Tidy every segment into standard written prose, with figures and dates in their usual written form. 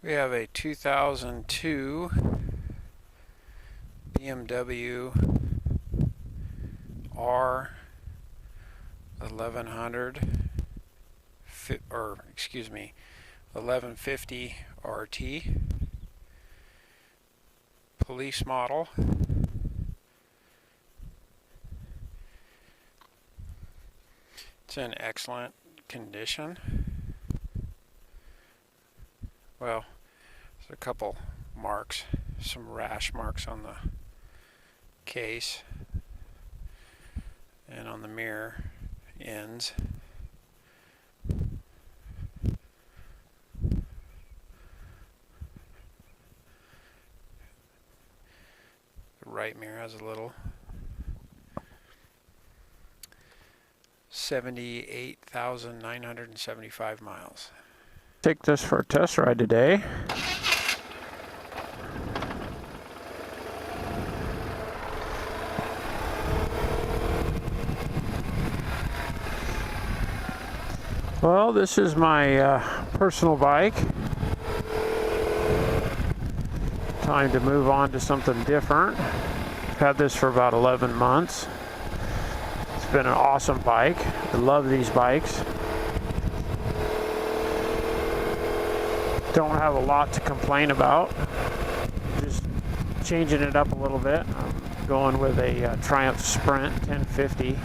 We have a 2002 BMW R1150 RT police model. It's in excellent condition. Well, there's a couple marks, some rash marks on the case and on the mirror ends. The right mirror has a little. 78,975 miles. Take this for a test ride today. Well, this is my personal bike. Time to move on to something different. I've had this for about 11 months. It's been an awesome bike. I love these bikes. Don't have a lot to complain about. Just changing it up a little bit. I'm going with a Triumph Sprint 1050.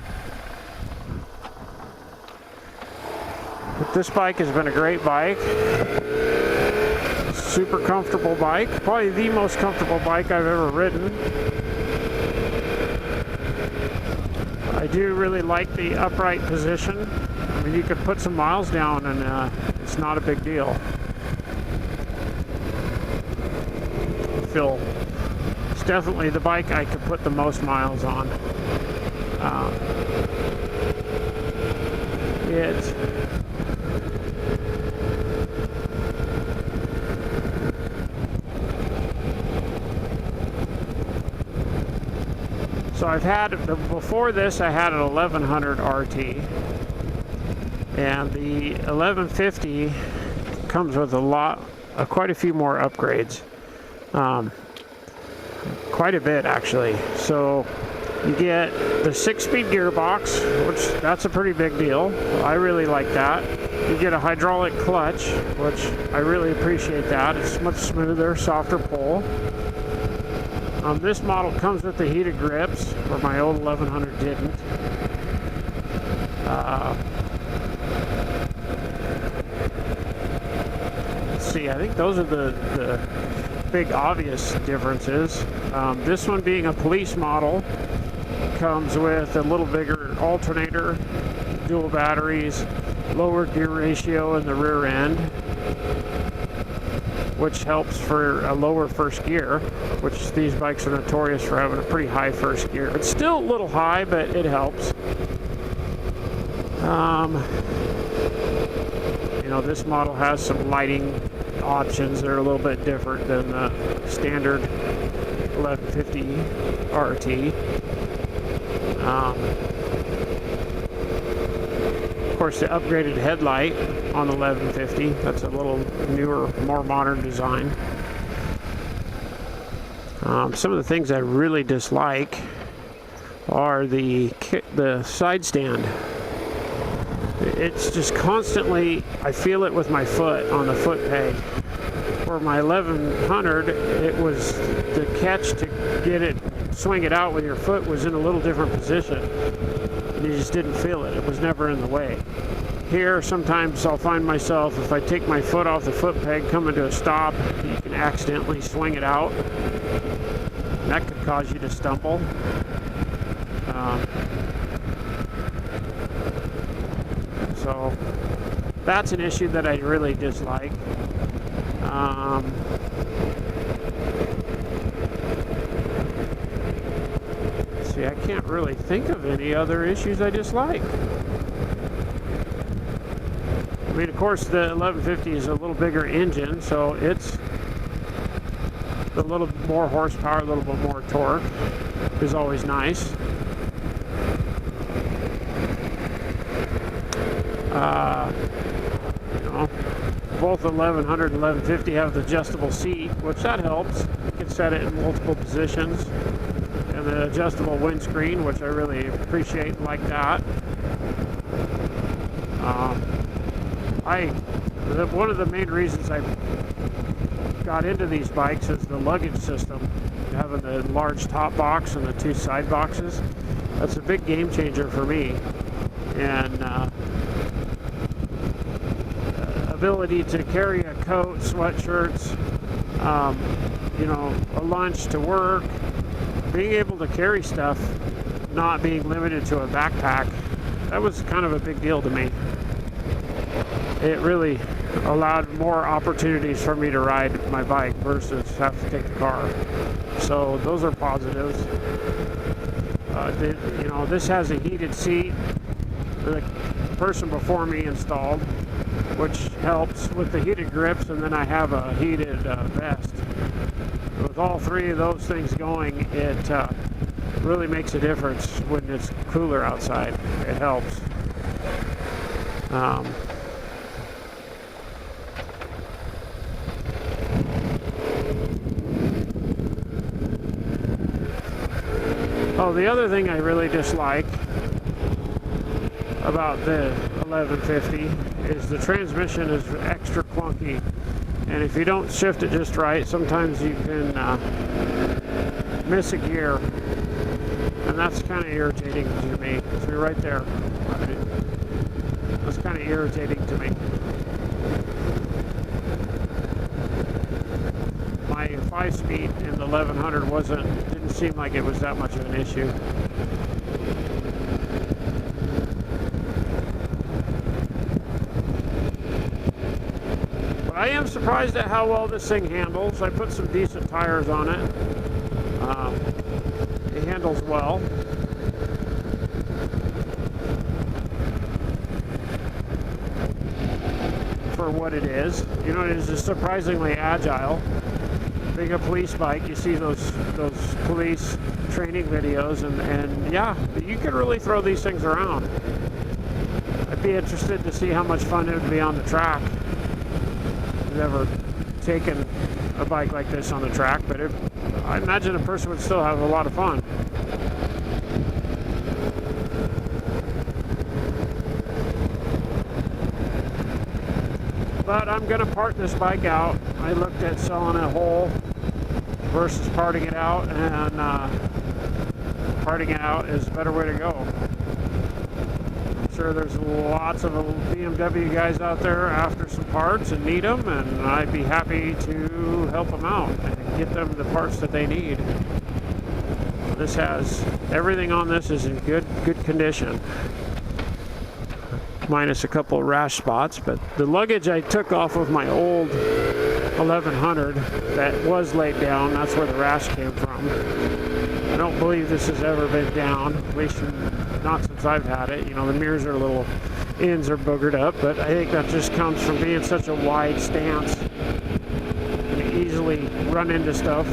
But this bike has been a great bike. Super comfortable bike. Probably the most comfortable bike I've ever ridden. I do really like the upright position. I mean, you could put some miles down and it's not a big deal. It's definitely the bike I could put the most miles on. So I've had, before this I had an 1100 RT, and the 1150 comes with quite a few more upgrades. Quite a bit actually. So you get the 6-speed gearbox, which that's a pretty big deal. I really like that. You get a hydraulic clutch, which I really appreciate that. It's much smoother, softer pull. This model comes with the heated grips, where my old 1100 didn't. Let's see, I think those are the big obvious differences. This one, being a police model, comes with a little bigger alternator, dual batteries, lower gear ratio in the rear end, which helps for a lower first gear, which these bikes are notorious for having a pretty high first gear. It's still a little high, but it helps. You know, this model has some lighting options that are a little bit different than the standard 1150 RT. Of course, the upgraded headlight on the 1150, that's a little newer, more modern design. Some of the things I really dislike are the side stand. It's just constantly, I feel it with my foot on the foot peg. For my 1100, it was the catch to get it, swing it out with your foot was in a little different position. You just didn't feel it. It was never in the way. Here, sometimes I'll find myself, if I take my foot off the foot peg, coming to a stop, you can accidentally swing it out. And that could cause you to stumble. So that's an issue that I really dislike. See, I can't really think of any other issues I dislike. I mean, of course, the 1150 is a little bigger engine, so it's a little more horsepower, a little bit more torque is always nice. You know, both 1100 and 1150 have the adjustable seat, which that helps. You can set it in multiple positions. And the adjustable windscreen, which I really appreciate and like that. One of the main reasons I got into these bikes is the luggage system, having the large top box and the two side boxes. That's a big game changer for me. And ability to carry a coat, sweatshirts, you know, a lunch to work, being able to carry stuff, not being limited to a backpack, that was kind of a big deal to me. It really allowed more opportunities for me to ride my bike versus have to take the car. So those are positives. You know, this has a heated seat. The person before me installed, which helps with the heated grips, and then I have a heated vest. With all three of those things going, it really makes a difference when it's cooler outside. It helps. Oh, the other thing I really dislike about the 1150 is the transmission is extra clunky, and if you don't shift it just right, sometimes you can miss a gear, and that's kind of irritating to me. So you're right there. That's kind of irritating to me. My 5-speed in the 1100 didn't seem like it was that much of an issue. But I am surprised at how well this thing handles. I put some decent tires on it. It handles well. For what it is. You know, it is just surprisingly agile. Being a police bike, you see those police training videos, and yeah, you could really throw these things around. I'd be interested to see how much fun it would be on the track. I've never taken a bike like this on the track, but I imagine a person would still have a lot of fun. But I'm going to part this bike out. I looked at selling it whole versus parting it out, and parting it out is a better way to go. I'm sure there's lots of BMW guys out there after some parts and need them, and I'd be happy to help them out and get them the parts that they need. This has everything on this is in good condition, minus a couple of rash spots. But the luggage I took off of my old 1100 that was laid down, that's where the rash came from. I don't believe this has ever been down, at least not since I've had it. You know, the mirrors are ends are boogered up, but I think that just comes from being such a wide stance and easily run into stuff.